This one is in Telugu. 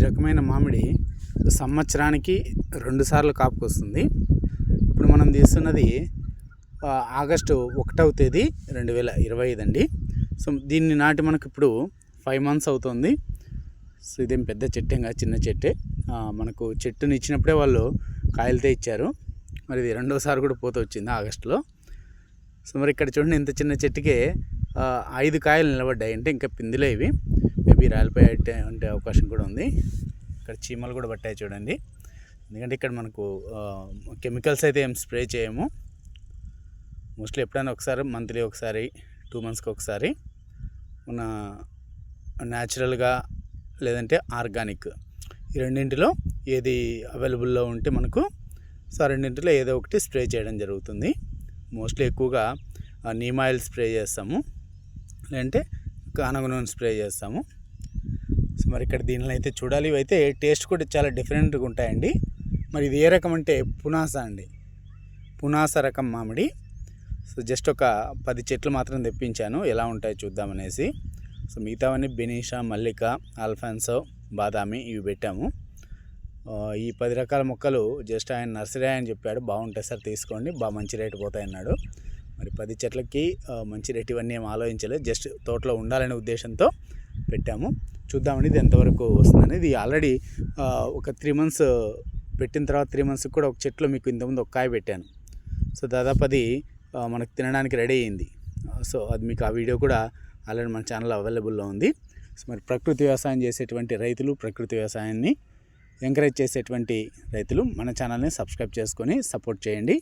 రకమైన మామిడి సంవత్సరానికి 2 సార్లు కాపుకొస్తుంది. ఇప్పుడు మనం తీస్తున్నది ఆగస్టు 1వ తేదీ 2025 అండి. సో దీన్ని నాటి మనకు ఇప్పుడు 5 months అవుతుంది. సో ఇదేం పెద్ద చెట్టేగా, చిన్న చెట్టే. మనకు చెట్టుని ఇచ్చినప్పుడే వాళ్ళు కాయలతో ఇచ్చారు. మరి ఇది 2వ సారి కూడా పోత వచ్చింది ఆగస్టులో. సో మరి ఇక్కడ చూడండి, ఇంత చిన్న చెట్టుకే 5 కాయలు నిలబడ్డాయి. అంటే ఇంకా పిందులే ఇవి. మేబీ రాలిపోయే ఉండే అవకాశం కూడా ఉంది. ఇక్కడ చీమలు కూడా పట్టాయి చూడండి. ఎందుకంటే ఇక్కడ మనకు కెమికల్స్ అయితే ఏం స్ప్రే చేయము. మోస్ట్లీ ఎప్పుడైనా ఒకసారి, మంత్లీ ఒకసారి, 2 monthsకి ఒకసారి మన న్యాచురల్గా లేదంటే ఆర్గానిక్, ఈ రెండింటిలో ఏది అవైలబుల్లో ఉంటే మనకు సో రెండింటిలో ఏదో ఒకటి స్ప్రే చేయడం జరుగుతుంది. మోస్ట్లీ ఎక్కువగా నీమ్ ఆయిల్ స్ప్రే చేస్తాము, లేదంటే గానుగ నూనె స్ప్రే చేస్తాము. సో మరి ఇక్కడ దీనిలో అయితే చూడాలి, ఇవైతే టేస్ట్ కూడా చాలా డిఫరెంట్గా ఉంటాయండి. మరి ఇది ఏ రకం అంటే పునాస అండి, పునాస రకం మామిడి. సో జస్ట్ ఒక 10 చెట్లు మాత్రం తెప్పించాను, ఎలా ఉంటాయో చూద్దామనేసి. సో మిగతావన్నీ బెనీషా, మల్లిక, ఆల్ఫాన్సో, బాదామి ఇవి పెట్టాము. ఈ 10 రకాల మొక్కలు జస్ట్ ఆయన నర్సరీ అని చెప్పాడు, బాగుంటాయి సార్ తీసుకోండి, మంచి రేటు పోతాయి అన్నాడు. మరి 10 చెట్లకి మంచి రేటు ఇవన్నీ ఏం ఆలోచించలేదు, జస్ట్ తోటలో ఉండాలనే ఉద్దేశంతో పెట్టాము. చూద్దామండి ఇది ఎంతవరకు వస్తుందని. ఇది ఆల్రెడీ ఒక 3 months పెట్టిన తర్వాత 3 monthsకి కూడా ఒక చెట్లో మీకు ఇంతకుముందు ఒక కాయ పెట్టాను. సో దాదాపు అది మనకు తినడానికి రెడీ అయ్యింది. సో అది మీకు ఆ వీడియో కూడా ఆల్రెడీ మన ఛానల్లో అవైలబుల్లో ఉంది. సో మరి ప్రకృతి వ్యవసాయం చేసేటువంటి రైతులు, ప్రకృతి వ్యవసాయాన్ని ఎంకరేజ్ చేసేటువంటి రైతులు మన ఛానల్ని సబ్స్క్రైబ్ చేసుకొని సపోర్ట్ చేయండి.